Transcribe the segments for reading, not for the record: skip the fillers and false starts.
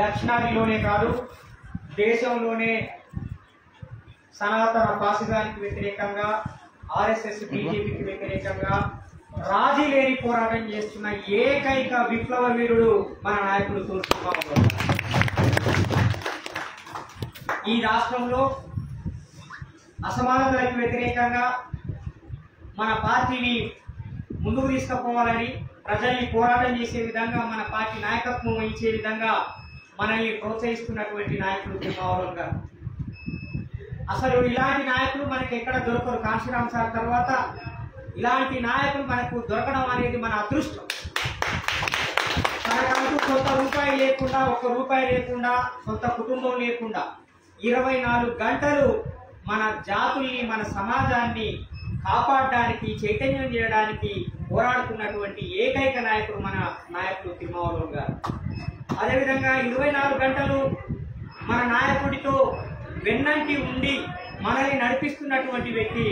దక్షిణాదిలోనే కాదు దేశంలోనే సనాతన ఫాసిజానికి వ్యతిరేకంగా, ఆర్ఎస్ఎస్ బీజేపీకి వ్యతిరేకంగా రాజీ లేని పోరాటం చేస్తున్న ఏకైక విప్లవ వీరుడు మన నాయకుడు తోల్ తిరుమావళవన్. ఈ రాష్ట్రంలో అసమానతలకు వ్యతిరేకంగా మన పార్టీని ముందుకు తీసుకుపోవాలని, ప్రజల్ని పోరాటం చేసే విధంగా మన పార్టీ నాయకత్వం వహించే విధంగా మనల్ని ప్రోత్సహిస్తున్నటువంటి నాయకుడు తిరుమావళవన్ గారు. అసలు ఇలాంటి నాయకులు మనకి ఎక్కడ దొరకరు. కాశీరామ్ సార్ తర్వాత ఇలాంటి నాయకులు మనకు దొరకడం అనేది మన అదృష్టం. మనకంటూ సొంత రూపాయి లేకుండా, ఒక్క రూపాయి లేకుండా, సొంత కుటుంబం లేకుండా 24 గంటలు మన జాతుల్ని, మన సమాజాన్ని కాపాడడానికి, చైతన్యం చేయడానికి పోరాడుతున్నటువంటి ఏకైక నాయకుడు మన నాయకుడు తిరుమావళవన్ గారు. అదేవిధంగా 24 గంటలు మన నాయకుడితో వెన్నంటి ఉండి మనల్ని నడిపిస్తున్నటువంటి వ్యక్తి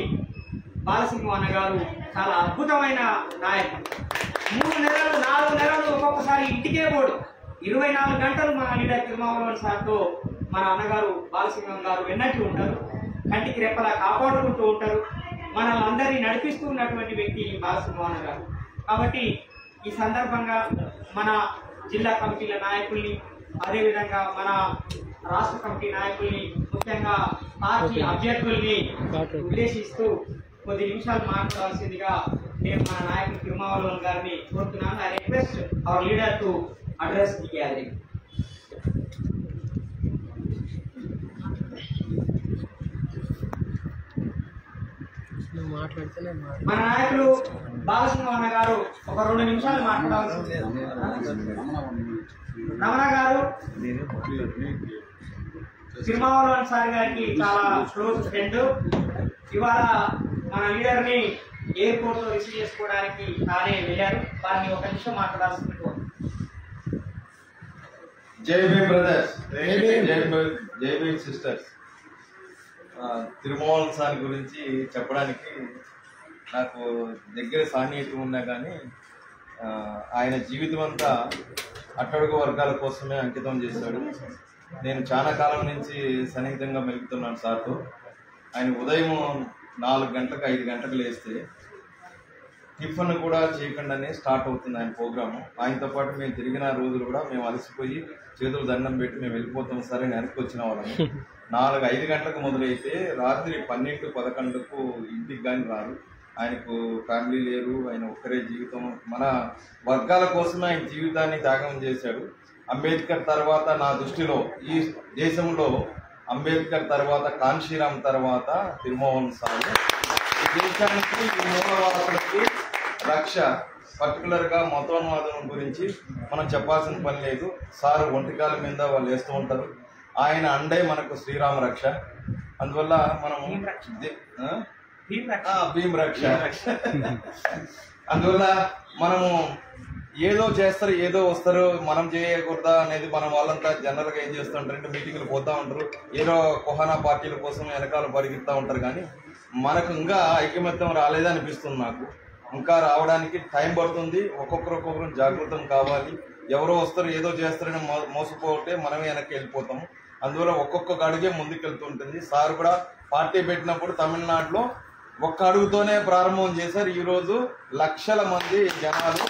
బాలసింహం అన్న గారు. చాలా అద్భుతమైన నాయకుడు. 3 నెలలు 4 నెలలు ఒక్కొక్కసారి ఇంటికే పోడు. 24 గంటలు మన లీడర్ తిరుమావళవన్ సార్తో మన అన్నగారు బాలసింహం గారు వెన్నట్టు ఉంటారు. కంటికి రెప్పలా కాపాడుకుంటూ ఉంటారు. మనల్ని అందరినీ నడిపిస్తూ ఉన్నటువంటి వ్యక్తి బాలసింహం అన్న గారు. కాబట్టి ఈ సందర్భంగా మన జిల్లా కమిటీల నాయకుల్ని, అదేవిధంగా మన రాష్ట్ర కమిటీ నాయకుల్ని, ముఖ్యంగా పార్టీ అభ్యర్థుల్ని ఉద్దేశిస్తూ కొద్ది నిమిషాలు మాట్లాడాల్సిందిగా నేను మన నాయకుడు తిరుమావళవన్ గారిని కోరుతున్నాను. I request our leader to address the gathering. మన నాయకులు బాలసింహం అన్న గారు ఒక 2 నిమిషాలు మాట్లాడాల్సింది. రమణ గారు తిరుమావళవన్ సార్ గారికి చాలా క్లోజ్ ఫ్రెండ్. ఇవాళ మన లీడర్ ని ఎయిర్పోర్ట్ లో రిసీవ్ చేసుకోవడానికి తానే వెళ్ళారు. వారిని 1 నిమిషం మాట్లాడాల్సింది. జై భీమ్ బ్రదర్స్, జై భీమ్ సిస్టర్స్. తిరుమావళవన్ సార్ గురించి చెప్పడానికి నాకు దగ్గర సాన్నిహిత్యం ఉన్నా కానీ ఆయన జీవితం అంతా అట్టడుగు వర్గాల కోసమే అంకితం చేశాడు. నేను చాలా కాలం నుంచి సన్నిహితంగా మెలుగుతున్నాను సార్తో. ఆయన ఉదయం 4 గంటలకు 5 గంటలకు లేస్తే టిఫిన్ కూడా చేయకుండానే స్టార్ట్ అవుతుంది ఆయన ప్రోగ్రాము. ఆయనతో పాటు మేము తిరిగిన రోజులు కూడా మేము అలసిపోయి చేతులు దండం పెట్టి మేము వెళ్ళిపోతాం సరే అని వెనక్కి వచ్చిన వాళ్ళము. 4-5 గంటలకు మొదలైతే రాత్రి 12-11కు ఇంటికి కానీ రారు. ఆయనకు ఫ్యామిలీ లేరు, ఆయన ఒక్కరే జీవితం. మన వర్గాల కోసమే ఆయన జీవితాన్ని త్యాగం చేశాడు. అంబేద్కర్ తర్వాత నా దృష్టిలో ఈ దేశంలో అంబేద్కర్ తర్వాత, కాన్షీరామ్ తర్వాత తిరుమావళవన్ సార్. ఈ దేశానికి, ఈ మూలవాసులకి రక్ష. పర్టికులర్గా మతోన్మాదం గురించి మనం చెప్పాల్సిన పని లేదు. సార్ ఒంటికాల మీద వాళ్ళు వేస్తూ ఉంటారు. ఆయన అండే మనకు శ్రీరామ రక్ష. అందువల్ల మనం భీమ్ రక్ష. అందువల్ల మనము ఏదో చేస్తారు, ఏదో వస్తారు, మనం చేయకూడదా అనేది మనం వాళ్ళంతా జనరల్గా ఏం చేస్తుంటారంటే మీటింగ్లు పోతూ ఉంటారు, ఏదో కుహానా పార్టీల కోసం వెనకాల పరిగెత్తా ఉంటారు. కానీ మనకు ఇంకా ఐకమత్యం రాలేదనిపిస్తుంది నాకు. ఇంకా రావడానికి టైం పడుతుంది. ఒక్కొక్కరు జాగృతం కావాలి. ఎవరో వస్తారు, ఏదో చేస్తారని మోసపోతే మనమే వెనక్కి వెళ్ళిపోతాము. అందువల్ల ఒక్కొక్క అడుగే ముందుకెళ్తుంటుంది. సార్ కూడా పార్టీ పెట్టినప్పుడు తమిళనాడులో 1 అడుగుతోనే ప్రారంభం చేశారు. ఈరోజు లక్షల మంది జనాలు.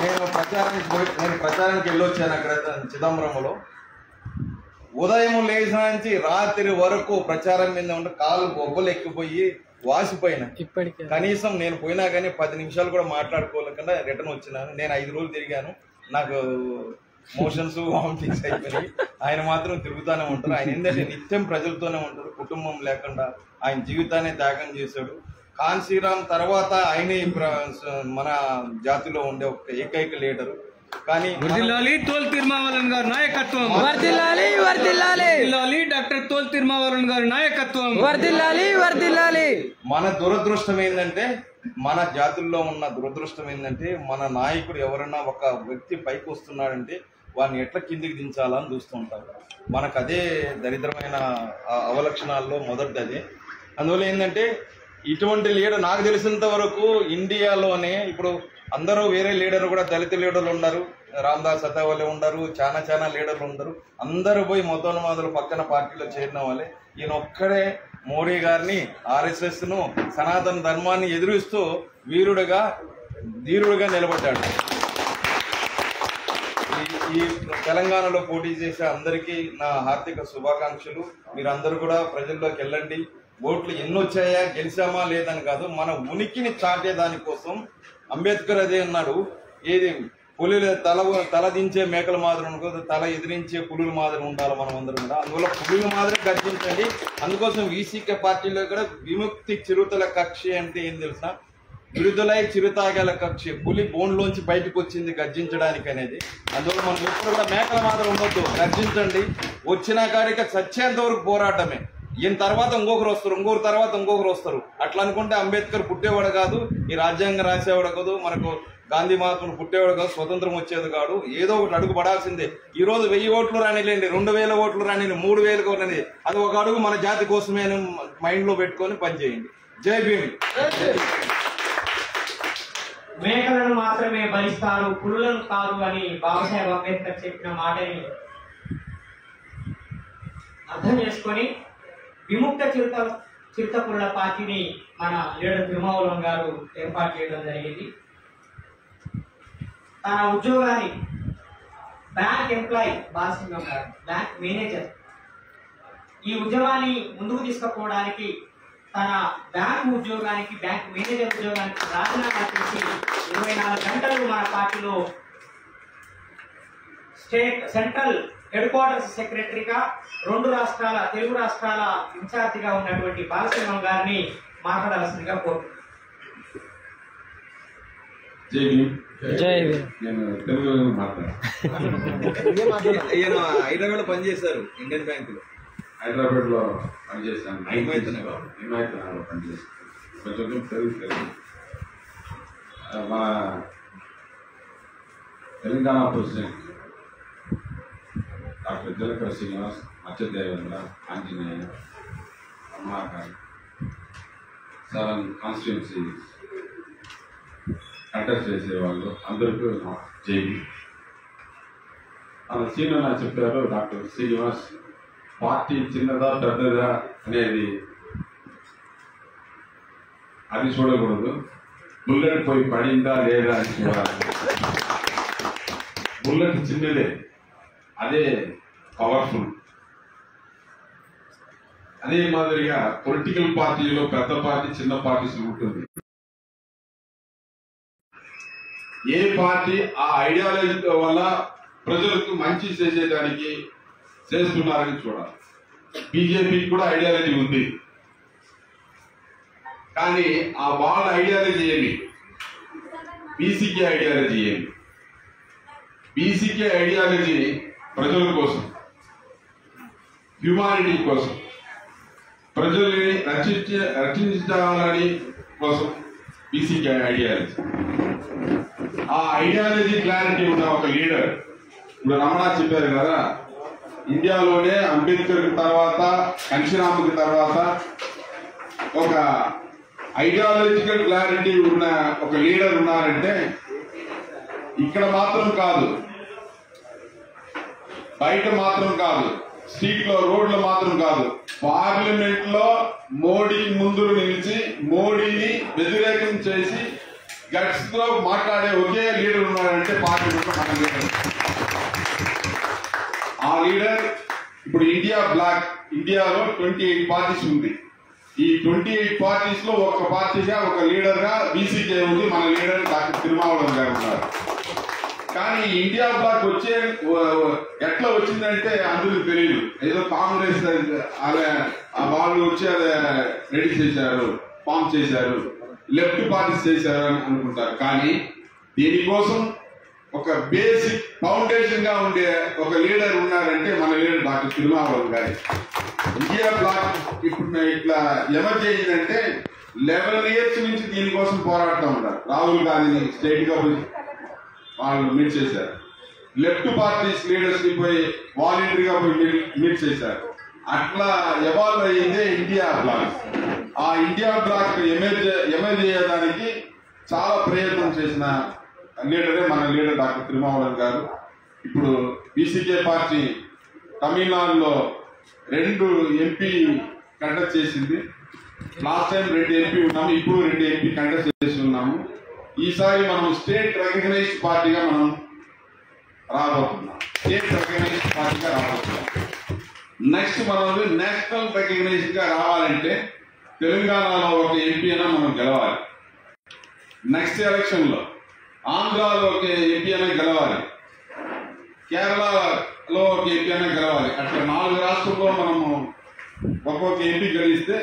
నేను ప్రచారానికి వెళ్ళొచ్చాను అక్కడ చిదంబరంలో. ఉదయం లేచిన నుంచి రాత్రి వరకు ప్రచారం మీద ఉంటే కాలు బొబ్బలు ఎక్కిపోయి వాసిపోయినా. కనీసం నేను పోయినా కానీ 10 నిమిషాలు కూడా మాట్లాడుకోలేకుండా రిటర్న్ వచ్చినాను. నేను 5 రోజులు తిరిగాను. నాకు మోషన్స్, వామిటింగ్స్ అయిపోయినాయి. ఆయన మాత్రం తిరుగుతూనే ఉంటారు. ఆయన ఏంటంటే నిత్యం ప్రజలతోనే ఉంటారు. కుటుంబం లేకుండా ఆయన జీవితాన్ని త్యాగం చేశాడు. కాన్షీరామ్ తర్వాత ఆయన మన జాతిలో ఉండే ఒక ఏకైక లీడరు. కానీ తోల్ తిరుమావళవన్ గారి నాయకత్వం వర్ధిల్లాలి, వర్ధిల్లాలి. డాక్టర్ తోల్ తిరుమావళవన్ గారి నాయకత్వం వర్ధిల్లాలి, వర్ధిల్లాలి. మన దురదృష్టం ఏంటంటే, మన జాతుల్లో ఉన్న దురదృష్టం ఏంటంటే, మన నాయకుడు ఎవరన్నా ఒక వ్యక్తి పైకి వస్తున్నాడంటే వాడిని ఎట్లా కిందికి దించాలని చూస్తూ ఉంటారు. మనకు అదే దరిద్రమైన అవలక్షణాల్లో మొదటిది అదే. అందువల్ల ఏంటంటే ఇటువంటి లీడర్ నాకు తెలిసినంత వరకు ఇండియాలోనే ఇప్పుడు అందరూ వేరే లీడర్ కూడా దళిత లీడర్లు ఉన్నారు, రామదాస్ అతవల్లి ఉండరు, చాలా లీడర్లు ఉండరు. అందరూ పోయి మొదలు పక్కన పార్టీలో చేరిన వాళ్ళే. ఈయన ఒక్కడే మోడీ గారిని, RSS ను, సనాతన ధర్మాన్ని ఎదురిస్తూ ధీరుడుగా నిలబడ్డాడు. ఈ తెలంగాణలో పోటీ చేసే అందరికీ నా హార్దిక శుభాకాంక్షలు. మీరందరూ కూడా ప్రజల్లోకి వెళ్ళండి. ఓట్లు ఎన్ని వచ్చాయా, గెలిచామా లేదని కాదు, మన ఉనికిని చాటే దానికోసం. అంబేద్కర్ అదే అన్నాడు, ఏది పులుల తల దించే మేకల మాదిరి ఉండకూడదు, తల ఎదిరించే పులుల మాదిరి ఉండాలి మనం అందరం కూడా. అందువల్ల పులుల మాదిరి గర్జించండి. అందుకోసం VCK పార్టీలో కూడా విముక్తి చిరుతల కక్ష అంటే ఏం తెలుసా, విడుదలై చిరుతాగల కక్ష. పులి బోన్లోంచి బయటకు వచ్చింది గర్జించడానికి అనేది. అందువల్ల మనం ఎప్పుడు కూడా మేకల మాదిరి ఉండొద్దు, గర్జించండి. వచ్చిన కాడిక చచ్చేంత వరకు పోరాటమే. ఈయన తర్వాత ఇంకొకరు వస్తారు, ఇంకొకరు తర్వాత ఇంకొకరు వస్తారు. అట్లా అనుకుంటే అంబేద్కర్ పుట్టేవాడు కాదు, ఈ రాజ్యాంగం రాసేవాడు కాదు, మనకు గాంధీ మహాత్ముడు పుట్టేవాడు కాదు, స్వతంత్రం వచ్చేది కాదు. ఏదో ఒకటి అడుగు పడాల్సిందే. ఈ రోజు 1000 ఓట్లు రానిలేండి, 2000 ఓట్లు రాని, 3000 కొనది, అది ఒక అడుగు మన జాతి కోసమే మైండ్ లో పెట్టుకొని పనిచేయండి. జై భీమ్. మేకలను మాత్రమే బలిస్తారు, పులులను కాదు అని బాబాసాహెబ్ అంబేద్కర్ చెప్పిన మాటని అర్థం చేసుకొని విముక్త చిరుత పులుల పార్టీని మన లీడర్ తిరుమావళవన్ గారు ఏర్పాటు చేయడం జరిగింది. తన ఉద్యోగాన్ని బ్యాంక్ ఎంప్లాయీ బాలసింగం గారు, బ్యాంక్ మేనేజర్, ఈ ఉద్యోగాన్ని ముందుకు తీసుకుపోవడానికి తన బ్యాంక్ ఉద్యోగానికి, బ్యాంక్ మేనేజర్ ఉద్యోగానికి రాజీనామా చేసి 24 గంటలు మన పార్టీలో సెంట్రల్ హెడ్ క్వార్టర్స్ సెక్రటరీగా, 2 రాష్ట్రాల తెలుగు రాష్ట్రాల ఇన్ఛార్జిగా ఉన్నటువంటి బాలసింగం గారిని మాట్లాడాల్సిందిగా కోరుతున్నాను. నేను తెలుగు హైదరాబాద్ లో పనిచేశారు, ఇండియన్ బ్యాంక్ లో. హైదరాబాద్ లో పనిచేశాను, హిమాయతనగర్లో పనిచేశాను. కొంచెం తెలుగు మన తెలంగాణ ప్రెసిడెంట్ డాక్టర్ జలకర శ్రీనివాస్, మత్స్యదేవేంద్ర, ఆంజనేయ, రమణాకాంత్, 7 కాన్స్టిట్యున్సీ కంటెస్ట్ చేసేవాళ్ళు అందరికీ జైలు. మన సీనియర్ చెప్పారు డాక్టర్ శ్రీనివాస్, పార్టీ చిన్నదా పెద్దదా అనేది అది చూడకూడదు, బుల్లెట్ పోయి పడిందా లేదా అని చూడాలి. బుల్లెట్ చిన్నదే, అదే పవర్ఫుల్. అదే మాదిరిగా పొలిటికల్ పార్టీలో పెద్ద పార్టీ, చిన్న పార్టీస్ ఉంటుంది. ఏ పార్టీ ఆ ఐడియాలజీ వల్ల ప్రజలకు మంచి చేసేదానికి చేస్తున్నారని చూడాలి. బీజేపీకి కూడా ఐడియాలజీ ఉంది, కానీ ఆ వాళ్ళ ఐడియాలజీ ఏమి, బీసీకే ఐడియాలజీ ఏమి? బీసీకే ఐడియాలజీ ప్రజల కోసం, హ్యూమానిటీ కోసం, ప్రజల్ని రక్షించాలని కోసం బీసీకే ఐడియాలజీ. ఆ ఐడియాలజీ క్లారిటీ ఉన్న ఒక లీడర్, ఇప్పుడు రమణ చెప్పారు కదా, ఇండియాలోనే అంబేద్కర్ తర్వాత, కాంశీరామ్కి తర్వాత ఒక ఐడియాలజికల్ క్లారిటీ ఉన్న ఒక లీడర్ ఉన్నారంటే ఇక్కడ మాత్రం కాదు, బయట మాత్రం కాదు, స్ట్రీట్ లో, రోడ్లో మాత్రం కాదు, పార్లమెంట్ లో మోడీ ముందు నిలిచి మోడీని వ్యతిరేకం చేసి గట్స్ తో మాట్లాడే ఒకే లీడర్ ఉన్నాడంటే పార్లమెంట్ లో మన లీడర్. ఆ లీడర్ ఇప్పుడు ఇండియాలో 28 పార్టీస్ ఉంది. ఈ 28 పార్టీస్ లో ఒక పార్టీగా, ఒక లీడర్ గా బీసీకే ఉంది. మన లీడర్ డాక్టర్ తిరుమావళవన్ గారు ఉన్నారు. కానీ ఇండియా బ్లాక్ ఎట్లా వచ్చిందంటే అందరికి తెలియదు. ఏదో కాంగ్రెస్ వాళ్ళు వచ్చి అదే రెడీ చేశారు, ఫామ్ చేశారు, లెఫ్ట్ పార్టీస్ చేశారు అని అనుకుంటారు. కానీ దీనికోసం ఒక బేసిక్ ఫౌండేషన్ గా ఉండే ఒక లీడర్ ఉన్నారంటే మన లీడర్ డాక్టర్ తిరుమావళవన్ గారి. ఇండియా బ్లాక్ ఇప్పుడు ఇట్లా ఎవరు చేయిందంటే 11 years నుంచి దీనికోసం పోరాడుతూ ఉంటారు. రాహుల్ గాంధీని స్టేట్ గా వాళ్ళు మీట్ చేశారు, లెఫ్ట్ పార్టీస్ లీడర్స్ ని పోయి వాలంటరీగా పోయి మీట్ చేశారు. అట్లా ఎవాల్వ్ అయ్యిందే ఇండియా బ్లాక్. ఆ ఇండియా బ్లాక్ ఎమర్జ్ చేయడానికి చాలా ప్రయత్నం చేసిన లీడరే మన లీడర్ డాక్టర్ తిరుమావళవన్ గారు. ఇప్పుడు బీసీకే పార్టీ తమిళనాడులో 2 ఎంపీ కంటెస్ట్ చేసింది. లాస్ట్ టైం 2 ఎంపీ ఉన్నాము, ఇప్పుడు 2 ఎంపీ కంటెస్ట్ చేసి ఉన్నాము. ఈసారి మనం స్టేట్ రికగ్నైజ్డ్ పార్టీగా మనం రాబోతున్నాం. నెక్స్ట్ మనం నేషనల్ రికగ్నైజ్డ్ గా రావాలంటే తెలంగాణలో ఒక ఎంపీ అయినా మనం గెలవాలి. నెక్స్ట్ ఎలక్షన్ లో ఆంధ్రాలో ఒక ఎంపీ అయినా గెలవాలి, కేరళలో ఒక ఎంపీ అయినా గెలవాలి. అట్లా 4 రాష్ట్రాల్లో మనము ఒక్కొక్క ఎంపీ గెలిస్తే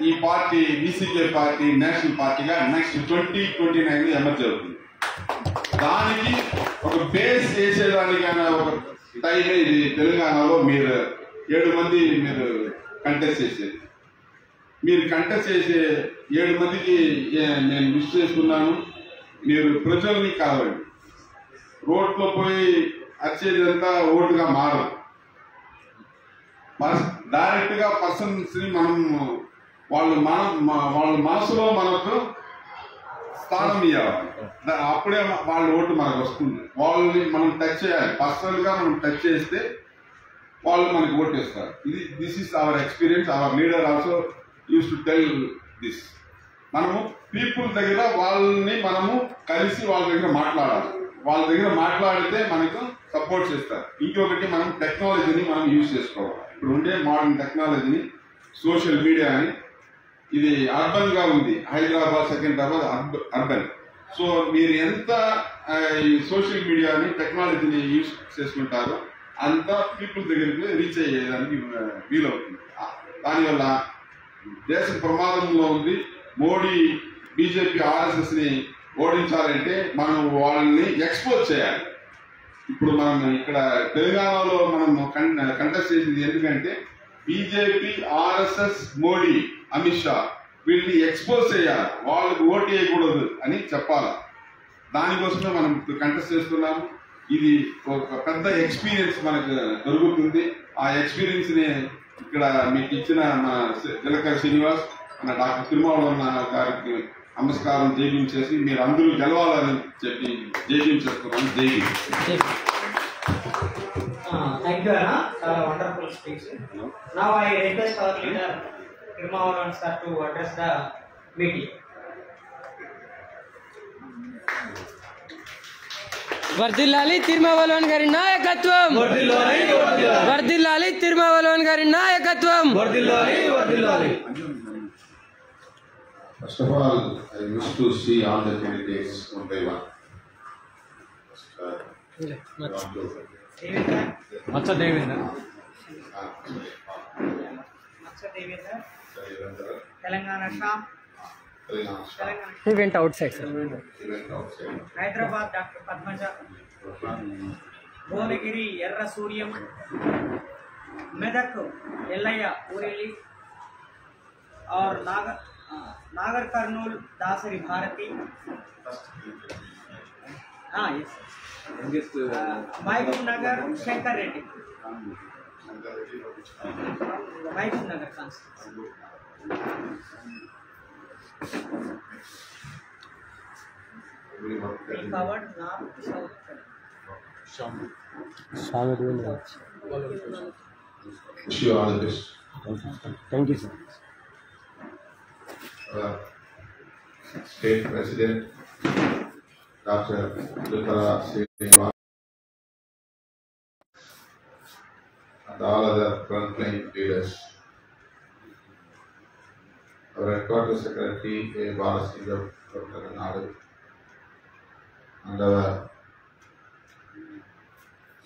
ఈ పార్టీ బీసీకే పార్టీ నేషనల్ పార్టీగా నెక్స్ట్ 2029 ఎమర్జ్ అవుతుంది. దానికి ఒక బేస్ వేసేదానికైనా ఒక టైమే ఇది. తెలంగాణలో మీరు 7 మంది మీరు కంటెస్ట్ చేసేది. మీరు కంటెస్ట్ చేసే 7 మందికి నేను విష్ చేసుకున్నాను. మీరు ప్రజల్ని కాదండి, రోడ్లో పోయి వచ్చేదంతా ఓటుగా మారదు. డైరెక్ట్ గా పర్సన్స్ ని మనం వాళ్ళ మనసులో మనకు స్థానం ఇవ్వాలి. అప్పుడే వాళ్ళ ఓటు మనకు వస్తుంది. వాళ్ళని మనం టచ్ చేయాలి, పర్సనల్ గా మనం టచ్ చేస్తే వాళ్ళు మనకి ఓటు వేస్తారు. This is our experience. Our leader also use to tell this. మనము పీపుల్ దగ్గర వాళ్ళని మనము కలిసి వాళ్ళ దగ్గర మాట్లాడాలి. వాళ్ళ దగ్గర మాట్లాడితే మనకు సపోర్ట్ చేస్తారు. ఇంకొకటి మనం టెక్నాలజీని మనం యూజ్ చేసుకోవాలి. ఇప్పుడు ఉండే మోడర్న్ టెక్నాలజీని, సోషల్ మీడియాని, ఇది అర్బన్ గా ఉంది. హైదరాబాద్, సికింద్రాబాద్ అర్బన్. సో మీరు ఎంత ఈ సోషల్ మీడియాని, టెక్నాలజీని యూజ్ చేసుకుంటారో అంత పీపుల్ దగ్గరికి రీచ్ అయ్యేదానికి వీలవుతుంది. దానివల్ల దేశం ప్రమాదంలో ఉంది. మోడీ, బీజేపీ, ఆర్ఎస్ఎస్ ని ఓడించాలంటే మనం వాళ్ళని ఎక్స్పోజ్ చేయాలి. ఇప్పుడు మనం ఇక్కడ తెలంగాణలో మనం కంటెస్ట్ చేసింది ఎందుకంటే బీజేపీ, ఆర్ఎస్ఎస్, మోడీ, అమిత్ షా వీళ్ళని ఎక్స్పోజ్ చేయాలి. వాళ్ళకి ఓటు వేయకూడదు అని చెప్పాలి. దానికోసమే మనం కంటెస్ట్ చేస్తున్నాము. ఇది ఒక పెద్ద ఎక్స్పీరియన్స్ మనకు దొరుకుతుంది. ఆ ఎక్స్పీరియన్స్ ని ఇక్కడ మీకు ఇచ్చిన మన జిలకర శ్రీనివాస్, మన డాక్టర్ తిరుమావళవన్ గారికి నమస్కారం జైవించేసి మీరు అందరూ గెలవాలని చెప్పి జైవించేస్తున్నాను. థ్యాంక్ యూ అన్న, చాలా wonderful speech. Now I request our leader Thirumavalavan sir to address the meeting. వర్ధిల్లాలి తిరుమావళవన్ గారి నాయకత్వం, వర్ధిల్లాలి తిరుమావళవన్ గారి నాయకత్వం. First of all, I wish to see all the candidates one by one. మచ్చ Devendra, Telangana Sam, He went outside, sir. Hyderabad doctor Padmaja, Bhuvanagiri ఎర్ర సూర్యం, మెదక్ ఎల్లయ్య ఊరెల్లి, और नागर कर्नूल दासरी भारती, महबूब नगर शंकर रेड्डी, महबूब नगर covered north south. Wish you all the best. Thank you, sir. State President Dr. Jalkara Srinivas and all other frontline leaders. Our headquarters secretary A. Balasingam Dr. Nadu and our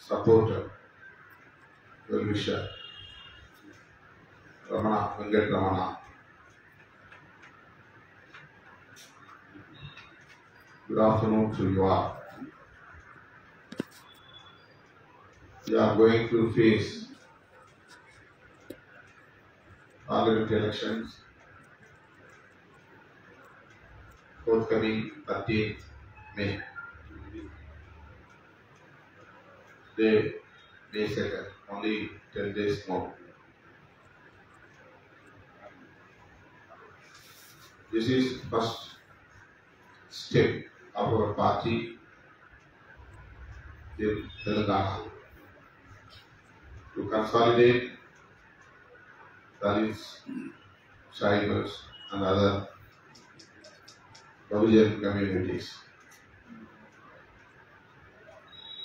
supporter, well-wisher Ramana, Venkat Ramana. Good afternoon to you all. We are going to face parliament elections forthcoming 13th May. Today, May 2nd, only 10 days more. This is first step of our party in Telangana to consolidate Dalits, tribals and other Bahujan communities.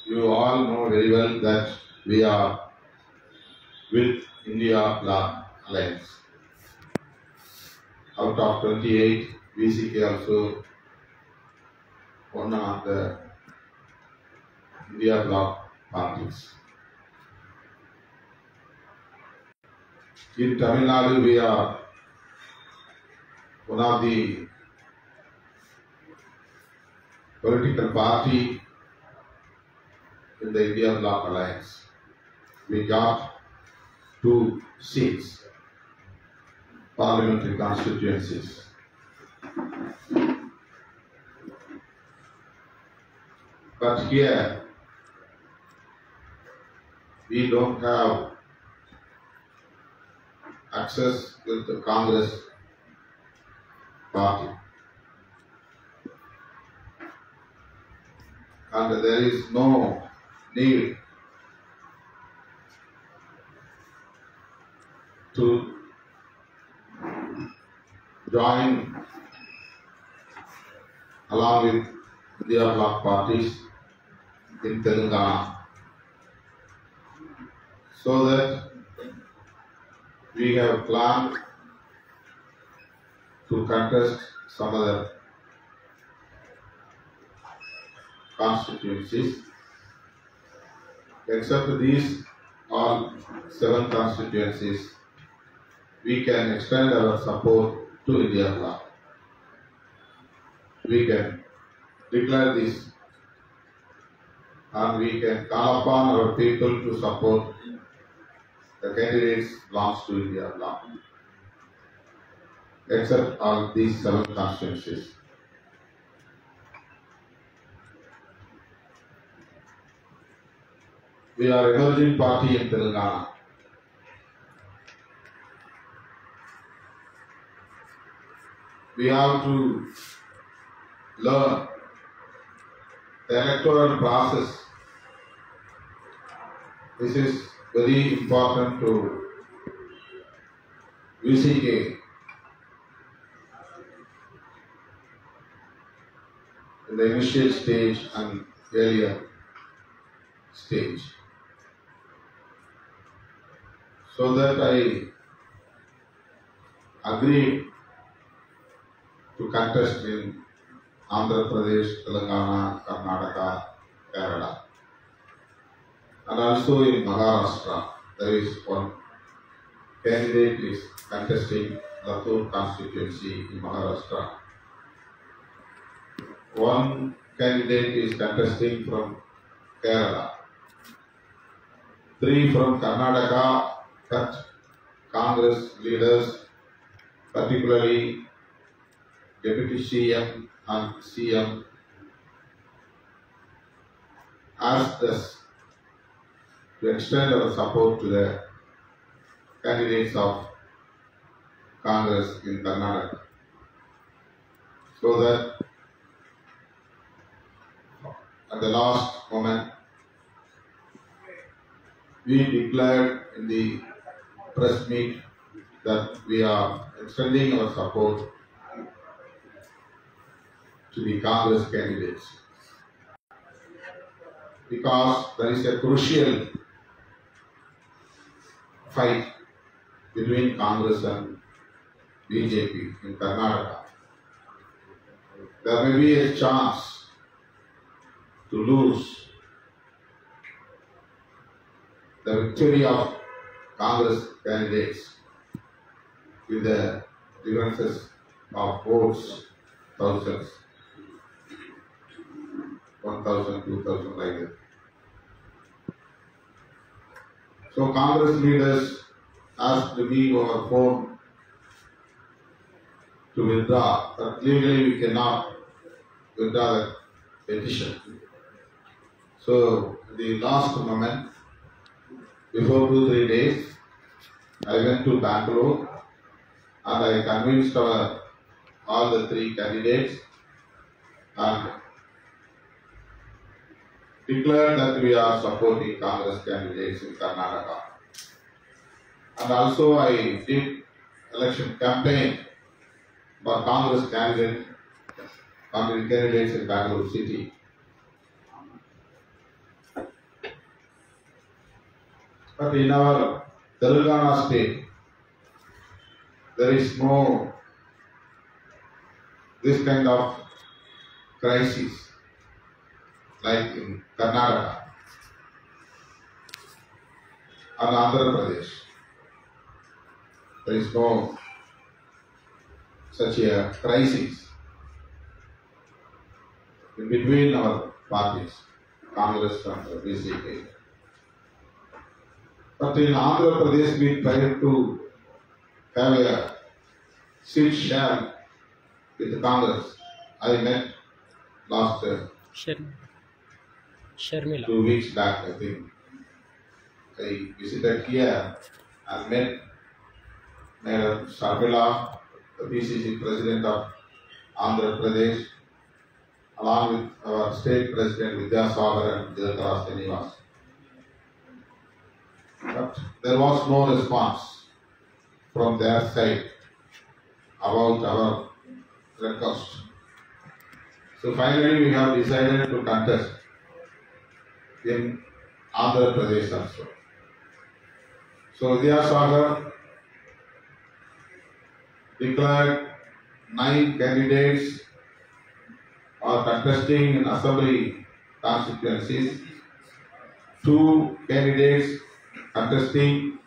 You all know very well that we are with India Black Alliance. Out of 28, VCK also one of the India Bloc parties. In Tamil Nadu, we are one of the political party in the India Bloc Alliance. We got 2 seats, parliamentary constituencies. But here, we don't have access with the Congress party. And there is no need to join along with India Bloc parties in Telangana, so that we have planned to contest some other constituencies. Except these all 7 constituencies, we can extend our support to India Bloc. We can declare this and we can call upon our people to support the candidates belongs to India Bloc, except all these 7 constituencies. We are emerging party in Telangana. We have to learn the electoral process. This is very important to VCK. In the initial stage and earlier stage. So that I agreed to contest in Andhra Pradesh, Telangana, Karnataka, Kerala, and also in Maharashtra. There is one candidate is contesting Latur constituency in Maharashtra. One candidate is contesting from Kerala. 3 from Karnataka, but Congress leaders, particularly Deputy CM and CM, asked us to extend our support to the candidates of Congress in Karnataka, so that at the last moment we declared in the press meet that we are extending our support to the Congress candidates, because there is a crucial fight between Congress and BJP in Karnataka. There may be a chance to lose the victory of Congress candidates with the differences of votes, thousands, 1,000, 2,000 like that. So Congress leaders asked me over phone to withdraw, but legally we cannot withdraw the petition. So the last moment, before 2-3 days, I went to Bangalore and I convinced all the 3 candidates, and declared that we are supporting Congress candidates in Karnataka. And also I did election campaign for Congress candidates in Bangalore city. But in our Telangana state, there is no this kind of crisis like in Karnataka and Andhra Pradesh. There is no such a crisis in between our parties, Congress and BJP. But in Andhra Pradesh, we tried to have a seat share with the Congress. I met last Sharmila. 2 weeks back, I think. I visited here and met Madam Sharmila, the PCC President of Andhra Pradesh, along with our State President Vidyasagar and Jayatara Srinivas. But there was no response from their side about our request. So finally we have decided to contest in Andhra Pradesh also. So Vidyasagar declared 9 candidates are contesting in assembly constituencies, 2 candidates contesting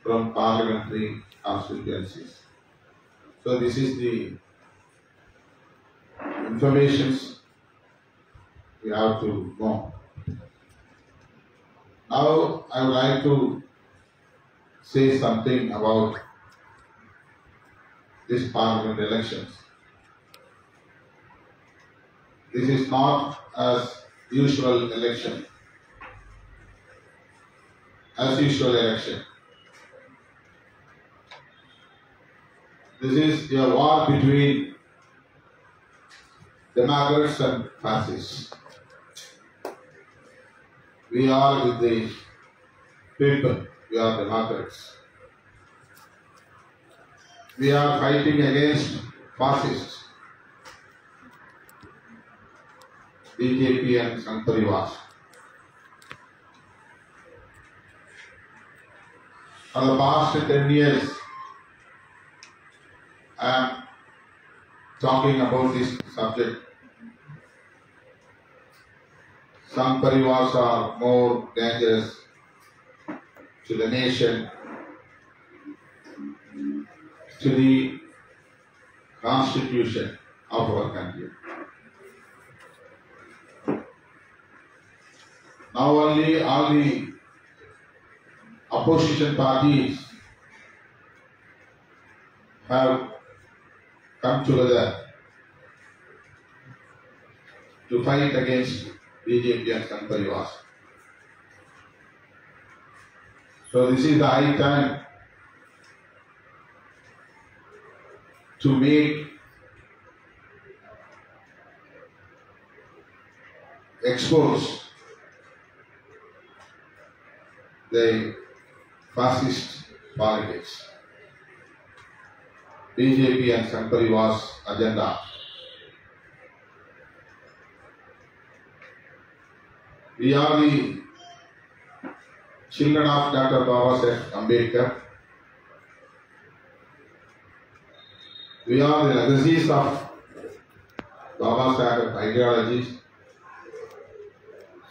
from parliamentary constituencies. So this is the informations we have to know. Now I would like to say something about this parliament elections. This is not as usual election. As usual election. This is a war between Democrats and fascists. We are with the people. We are Democrats. We are fighting against fascists, BJP and Sangh Parivar. For the past 10 years, I am talking about this subject. Sangh Parivars are more dangerous to the nation, to the constitution of our country. Now only all the opposition parties have come together to fight against BJP and Sangh Parivar. So this is the high time to make expose the fascist politics, BJP and Sangh Parivar's agenda. We are the children of Dr. Babasaheb Ambedkar. We are the legacies of Babasaheb ideologies.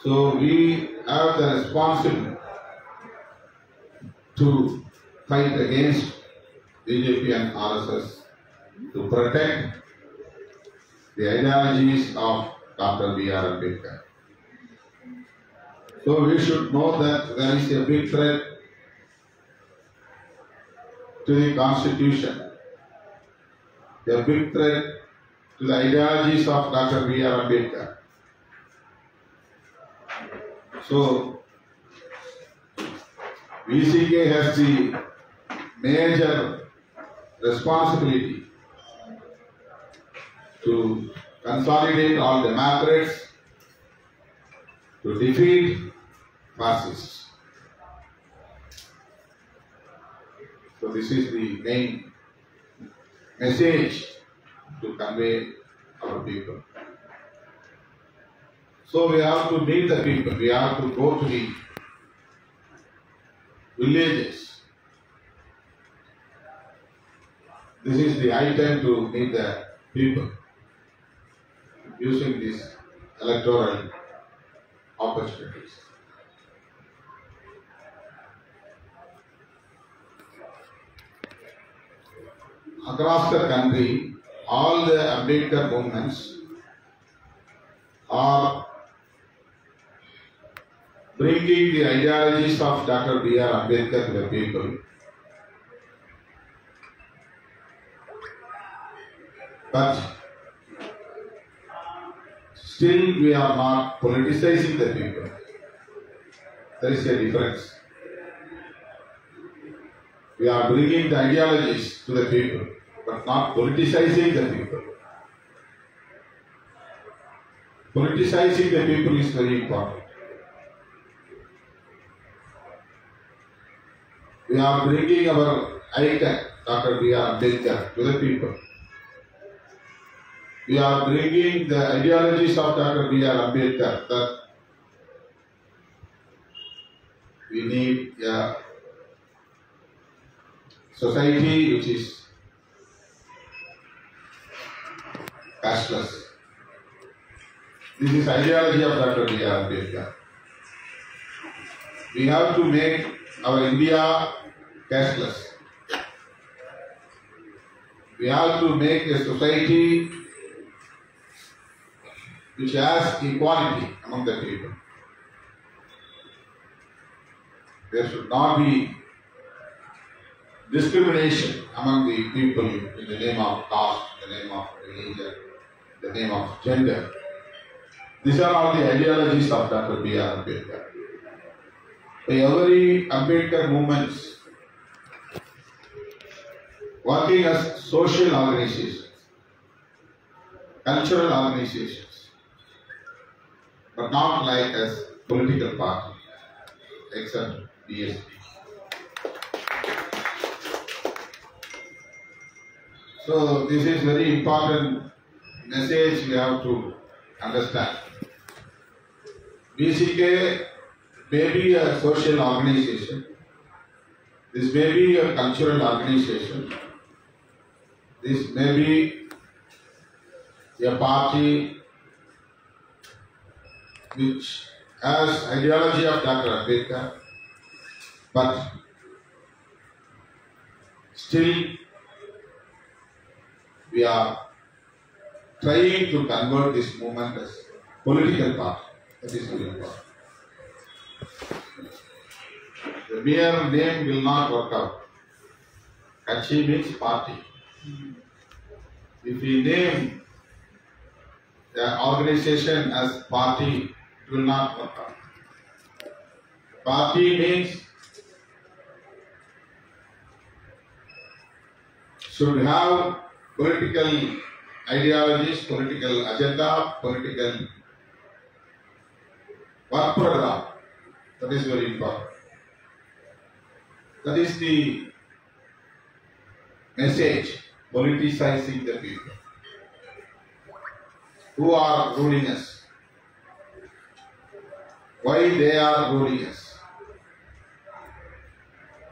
So we have the responsibility to fight against BJP and RSS, to protect the ideologies of Dr. B.R. Ambedkar. So we should know that there is a big threat to the Constitution, a big threat to the ideologies of Dr. B.R. Ambedkar. So VCK has the major responsibility to consolidate all Democrats to defeat fascists. So this is the main message to convey our people. So we have to meet the people. We have to go to the villages. This is the high time to meet the people using these electoral opportunities. Across the country, all the Ambedkar movements are bringing the ideologies of Dr. B.R. Ambedkar to the people. But still we are not politicizing the people. There is a difference. We are bringing the ideologies to the people, but not politicizing the people. Politicizing the people is very important. We are bringing our icon, Dr. B.R. Ambedkar, to the people. We are bringing the ideologies of Dr. B.R. Ambedkar that we need a society which is cashless. This is ideology of Dr. B.R. Ambedkar. We have to make our India cashless. We have to make a society which has equality among the people. There should not be discrimination among the people in the name of caste, in the name of religion, in the name of gender. These are all the ideologies of Dr. B.R. Ambedkar. Every Ambedkar movements working as social organizations, cultural organizations, but not like as political party, except BSP. So this is very important message we have to understand. BCK may be a social organization. This may be a cultural organization. This may be a party which has ideology of Dr. Ambedkar, but still we are trying to convert this movement as political party. That is very important. The mere name will not work out. Kachi means party. If we name the organization as party, it will not work out. Party means should have political ideologies, political agenda, political work program. That is very important. That is the message, politicizing the people. Who are ruling us? Why they are ruling us?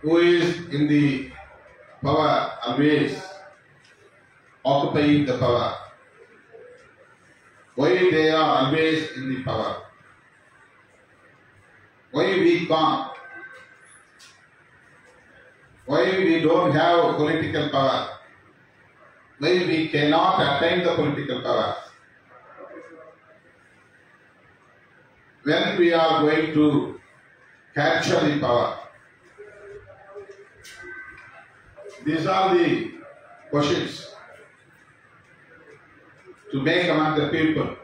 Who is in the power always occupying the power? Why they are always in the power? Why we can't? Why we don't have political power? Why we cannot attain the political power? When we are going to capture the power? These are the questions to make among the people.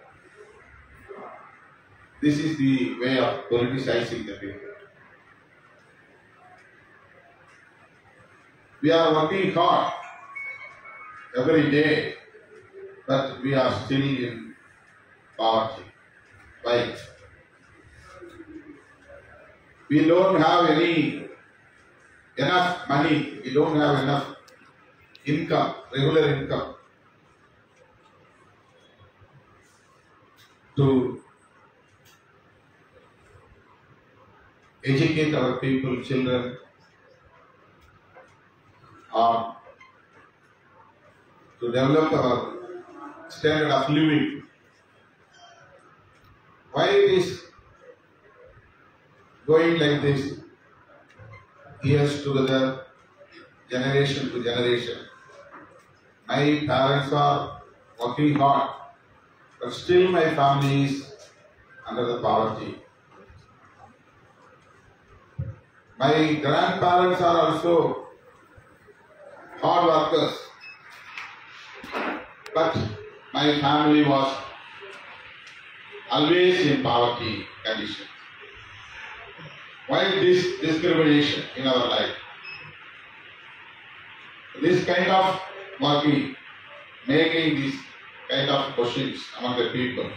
This is the way of politicizing the people. We are working hard every day, but we are still in poverty. Why? we don't have enough money, we don't have enough income, regular income to educate our people, children, or to develop our standard of living. Why it is going like this, years together, generation to generation? My parents are working hard, but still my family is under the poverty. My grandparents are also hard workers, but my family was always in poverty condition. Why this discrimination in our life? This kind of working, making these kind of questions among the people,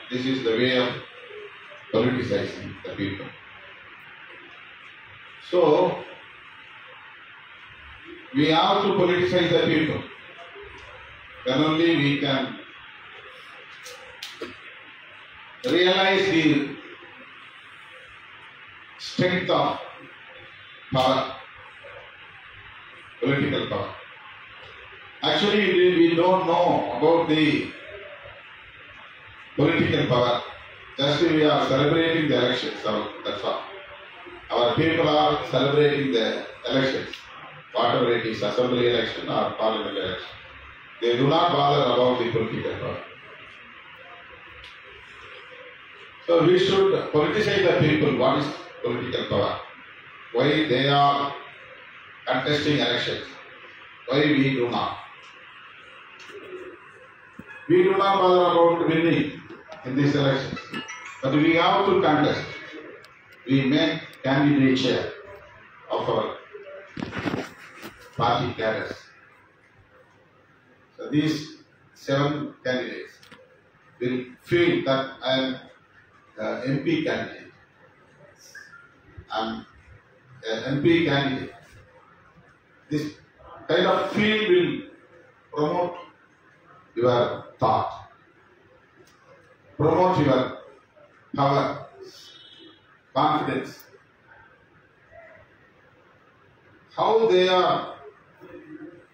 this is the way of politicizing the people. So, we have to politicize the people. Then only we can realize the strength of power, political power. Actually, we don't know about the political power. Just we are celebrating the elections, so that's all. Our people are celebrating the elections, whatever it is, assembly election or parliament election. They do not bother about the political power. So we should politicize the people. What is political power? Why they are contesting elections? Why we do not? We do not bother about winning in these elections, but we have to contest. We make candidature of our party cadres. So these 7 candidates will feel that I am MP candidate. I am an MP candidate. This kind of feel will promote your thought, promote your power, confidence. How they are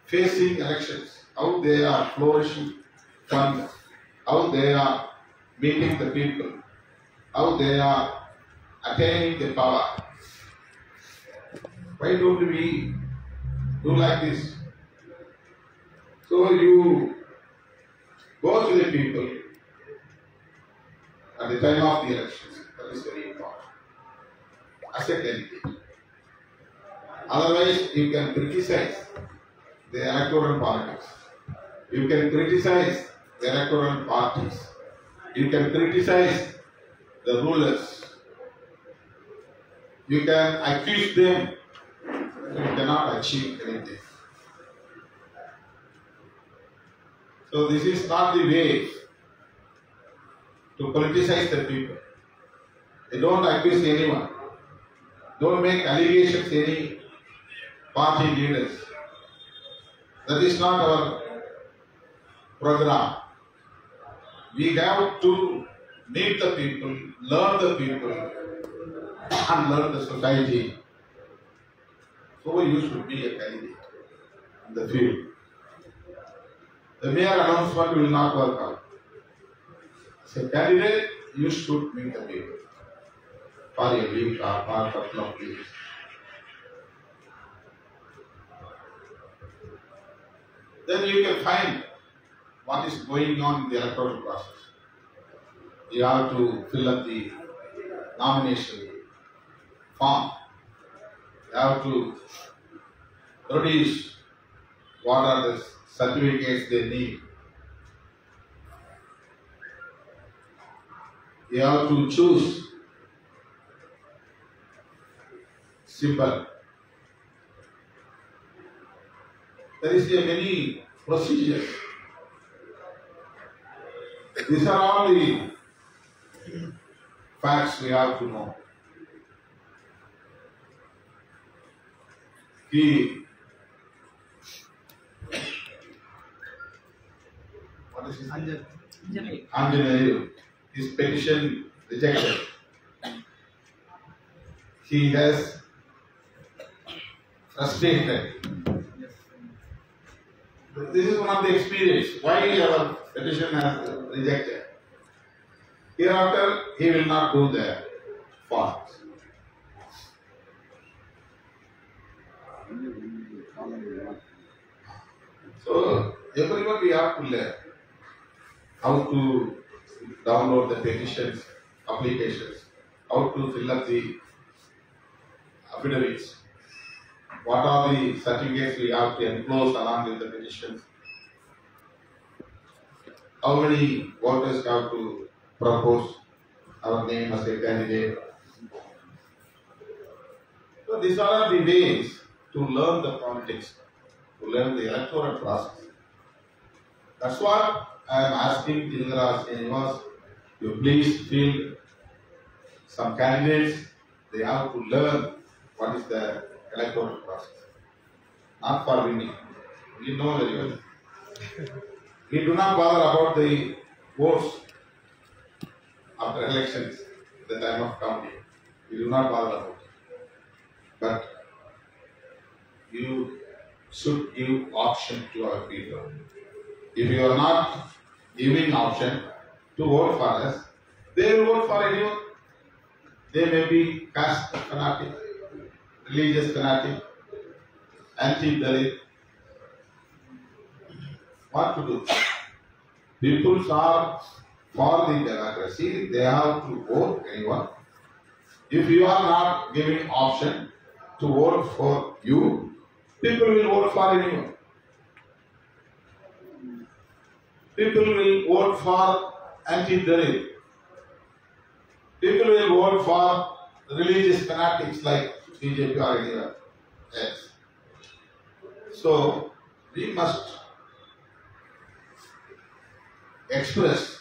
facing elections, how they are flourishing funds, how they are meeting the people, how they are attaining the power. Why don't we do like this? So you go to the people at the time of the elections. That is very important. As a candidate. Otherwise, you can criticize the electoral politics. You can criticize the electoral parties. You can criticize the rulers. You can accuse them. You cannot achieve anything. So this is not the way to politicize the people. They don't accuse anyone. Don't make allegations any party leaders. That is not our program. We have to meet the people, learn the people, and learn the society. So you should be a candidate in the field. The mere announcement will not work out. As a candidate, you should meet the people for a week or for a couple of weeks. Then you can find what is going on in the electoral process. You have to fill up the nomination form. You have to produce what are the certificates they need. You have to choose symbol. There is a many procedures. These are all the facts we have to know. what is his name? Anjaneyu. His petition rejected. He has frustrated. This is one of the experience. Why our petition has rejected? Hereafter, he will not do the fault. So, everyone we have to learn how to download the petitions, applications, how to fill up the affidavits, what are the certificates we have to enclose along with the petitions, how many voters have to propose our name as a candidate. So these are the ways to learn the politics, to learn the electoral process. That's what I am asking Indira Srinivas, you please fill some candidates, they have to learn what is the electoral process. Not for winning. We know very well. We do not bother about the votes after elections, the time of counting. We do not bother about it. But you should give option to our people. If you are not giving option to vote for us, they will vote for anyone. They may be caste fanatic, religious fanatic, anti-Dalit. What to do? People are for the democracy, they have to vote anyone. If you are not giving option to vote for you, people will vote for anyone. People will vote for anti-Dalit. People will vote for religious fanatics like BJP or anyone else. So, we must express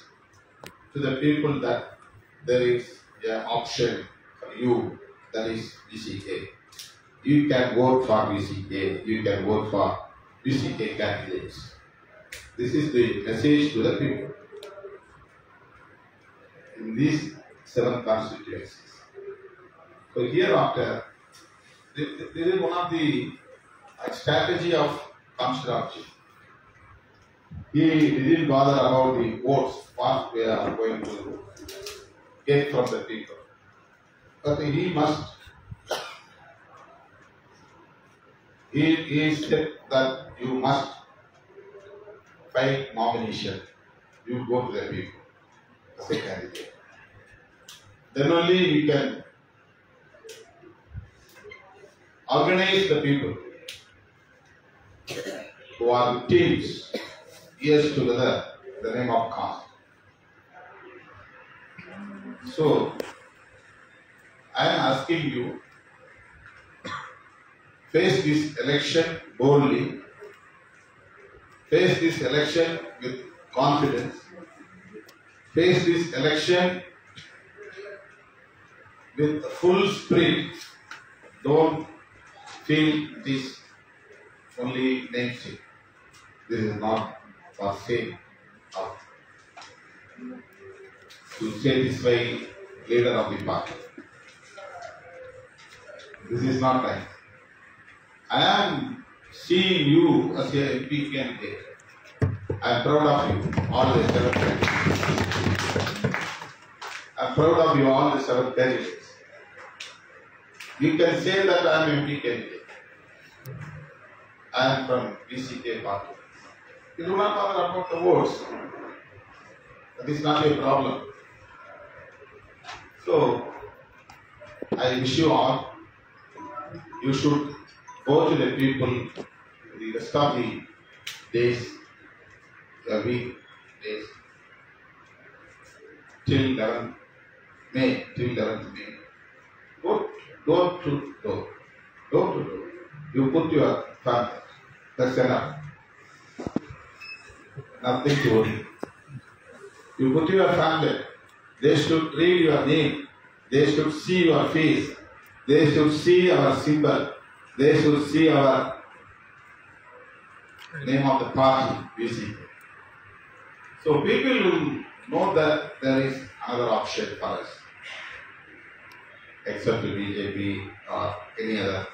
to the people that there is an option for you, that is VCK. You can vote for VCK, you can vote for VCK candidates. This is the message to the people in these 7 constituencies. So hereafter, this is one of the strategy of Kamsharabji. He didn't bother about the votes, what we are going to get from the people. But he said that you must fight nomination. You go to the people as a candidate. Then only you can organize the people who are teams, years together, in the name of caste. So, I am asking you, face this election boldly, face this election with confidence, face this election with full spirit. Don't feel this only namesake. This is not for sake of to satisfy leader of the party. This is not right. I am seeing you as a MP candidate. I am proud of you, all the 7 candidates. I am proud of you, all the 7 candidates. You can say that I am MP candidate. I am from VCK party. You do not bother about the votes. That is not a problem. So, I wish you all, you should go to the people the rest of the days, the week days, till 11th May. Go door to door. You put your family. That's enough. Nothing to worry. You put your family. They should read your name. They should see your face. They should see our symbol. they should see our name of the party, VC. So people will know that there is another option for us, except the BJP or any other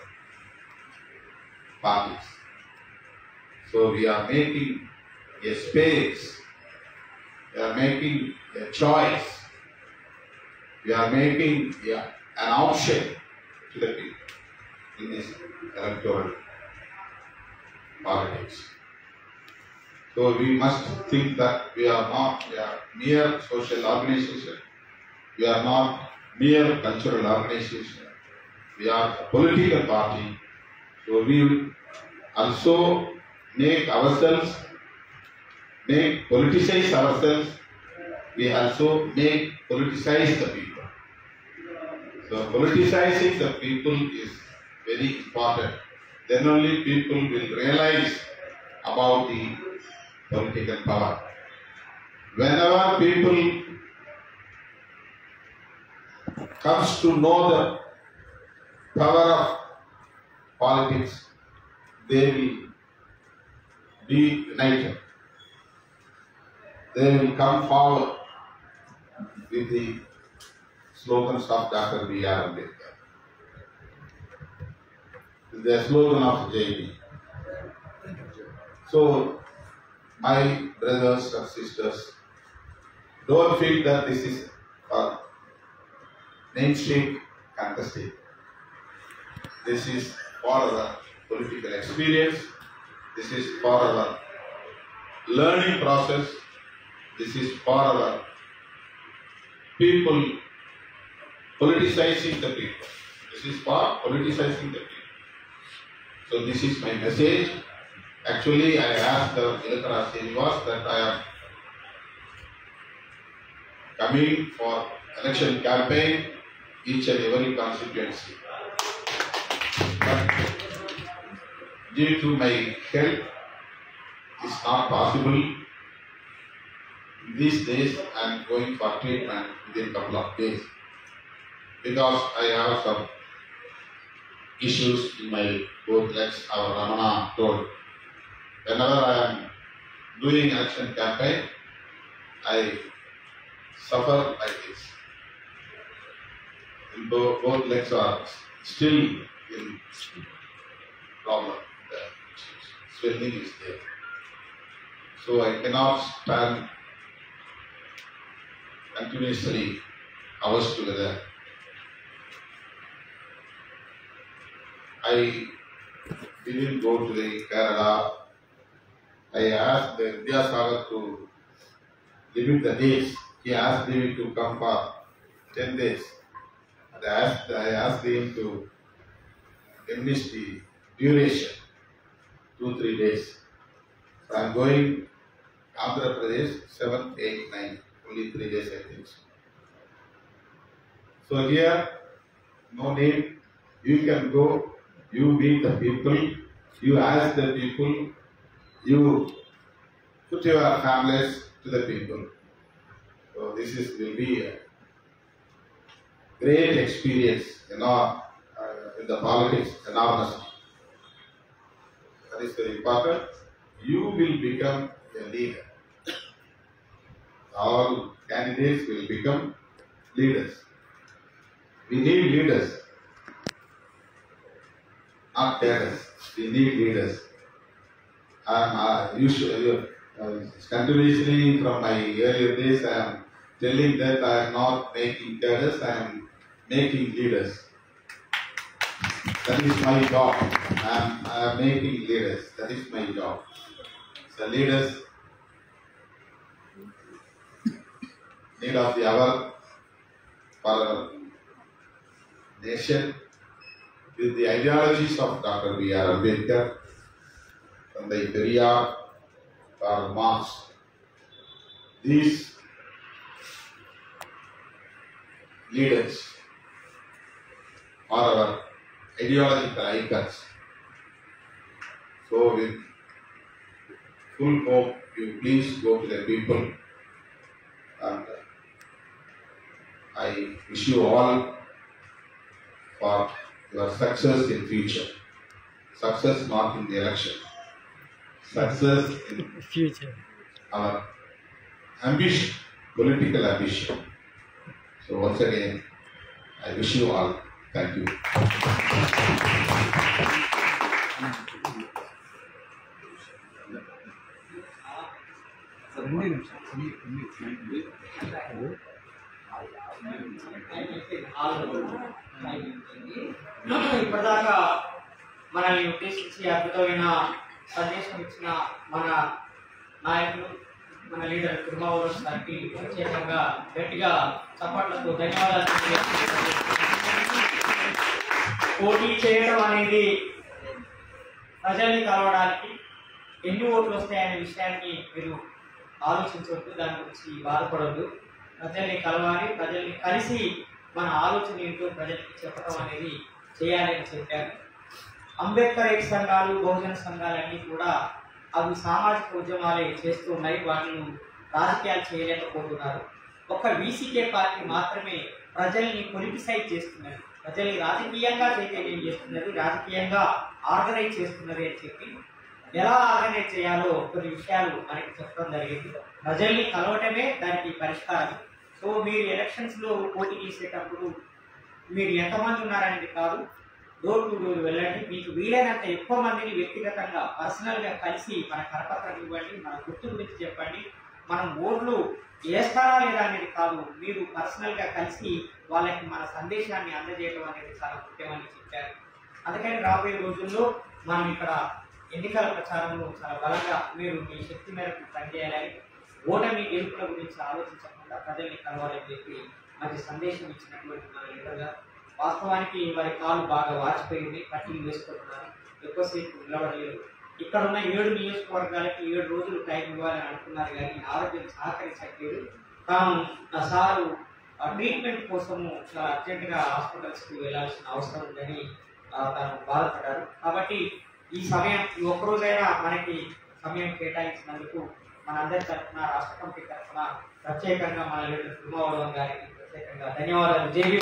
parties. So we are making a space, we are making a choice, we are making an option to the people in this electoral politics. So we must think that we are not a mere social organization, we are not mere cultural organization, we are a political party. So we will also politicize ourselves, we also politicize the people. So politicizing the people is very important. Then only people will realize about the political power. Whenever people comes to know the power of politics, they will be united. They will come forward with the slogans of Dr. B.R. Ambedkar. The slogan of JP. So, my brothers and sisters, don't feel that this is a mainstream contesting. This is for our political experience. This is for our learning process. This is for our people politicizing the people. This is for politicizing the people. So this is my message. Actually, I asked the Ilakara Srinivas that I am coming for election campaign each and every constituency. But due to my health, it's not possible. These days, I am going for treatment within a couple of days because I have some issues in my both legs. Our Ramana told. Whenever I am doing election campaign, I suffer like this. And both legs are still in problem. The swelling is there. So I cannot stand continuously hours together. I didn't go to the Kerala. I asked the Vidyasagar to limit the days. He asked me to come for 10 days. And I asked him to diminish the duration, 2-3 days. So I am going Andhra Pradesh, 7, 8, 9, only 3 days I think. So here, no need, you can go, you meet the people, you ask the people, you put your families to the people. So this will be a great experience, in the politics, enormous. That is very important. You will become a leader. All candidates will become leaders. We need leaders, not terrorists. We need leaders. I am continuously from my earlier days, I am telling that I am not making terrorists, I am making leaders. That is my job. I am making leaders. That is my job. So leaders need of the hour for our nation with the ideologies of Dr. B.R. Ambedkar, from the Periyar or Marx. These leaders are our ideological icons. So with full hope, you please go to the people, and I wish you all for your success in future. success not in the election, success in Future. our ambition, political ambition. So once again, I wish you all thank you. ఇప్పటిదాకా మనల్ని ఉద్దేశించి అద్భుతమైన సందేశం ఇచ్చిన మన నాయకులు, మన leader Thirumavalavan సార్కి ప్రత్యేకంగా గట్టిగా చప్పట్లతో ధన్యవాదాలు తెలియజేస్తున్నాను. పోటీ చేయడం అనేది ప్రజల్ని కలవడానికి ఎన్ని ఓట్లు వస్తాయనే విషయాన్ని మీరు ఆలోచించవద్దు, దాని గురించి బాధపడవద్దు. ప్రజల్ని కలవాలి, ప్రజల్ని కలిసి మన ఆలోచన ఏంటో ప్రజలకి చెప్పడం అనేది చేయాలని చెప్పారు. అంబేద్కర్ ఐక్య సంఘాలు, బహుజన సంఘాలన్నీ కూడా అవి సామాజిక ఉద్యమాలే చేస్తూ ఉన్నాయి, వాటిని రాజకీయాలు చేయలేకపోతున్నారు. ఒక వీసీకే పార్టీ మాత్రమే ప్రజల్ని పొలిటిసైజ్ చేస్తున్నది, ప్రజల్ని రాజకీయంగా చైతన్యం చేస్తున్నది, రాజకీయంగా ఆర్గనైజ్ చేస్తున్నది అని చెప్పి ఎలా ఆర్గనైజ్ చేయాలో కొన్ని విషయాలు మనకి చెప్పడం జరిగింది. ప్రజల్ని కలవటమే దానికి పరిష్కారం. సో మీరు ఎలక్షన్స్లో పోటీ చేసేటప్పుడు మీరు ఎంతమంది ఉన్నారనేది కాదు, డోర్ టు డోర్ వెళ్ళండి. మీకు వీలైనంత ఎక్కువ మందిని వ్యక్తిగతంగా పర్సనల్గా కలిసి మన కరపత్రం ఇవ్వండి, మన గుర్తు గురించి చెప్పండి. మనం ఓట్లు వేస్తారా లేదా అనేది కాదు, మీరు పర్సనల్గా కలిసి వాళ్ళకి మన సందేశాన్ని అందజేయడం అనేది చాలా ముఖ్యమని చెప్పారు. అందుకని రాబోయే రోజుల్లో మనం ఇక్కడ ఎన్నికల ప్రచారంలో చాలా బలంగా మీరు మీ శక్తి మేరకు పనిచేయాలని, ఓటమి గెలుపుల గురించి ఆలోచించకుండా ప్రజల్ని కలవాలని చెప్పి మంచి సందేశం ఇచ్చినటువంటి మన లీడర్గా, వాస్తవానికి వారి కాలు బాగా వాచిపోయింది, కట్టింగ్ వేసుకుంటున్నారు, ఎక్కువసేపు నిలబడలేదు. ఇక్కడ ఉన్న 7 నియోజకవర్గాలకి 7 రోజులు టైం ఇవ్వాలని అనుకున్నారు, కానీ ఆరోగ్యం సహకరించట్లేదు. తాను సారు ట్రీట్మెంట్ కోసము చాలా అర్జెంటుగా హాస్పిటల్స్కి వెళ్ళాల్సిన అవసరం ఉందని తాను బాధపడ్డారు. కాబట్టి ఈ సమయం, ఈ ఒక్కరోజైనా మనకి సమయం కేటాయించినందుకు మనందరి తరఫున, రాష్ట్ర కమిటీ తరఫున ప్రత్యేకంగా మన లీడర్ తిరుమావళవన్ గారికి ప్రత్యేకంగా ధన్యవాదాలు. జేబీ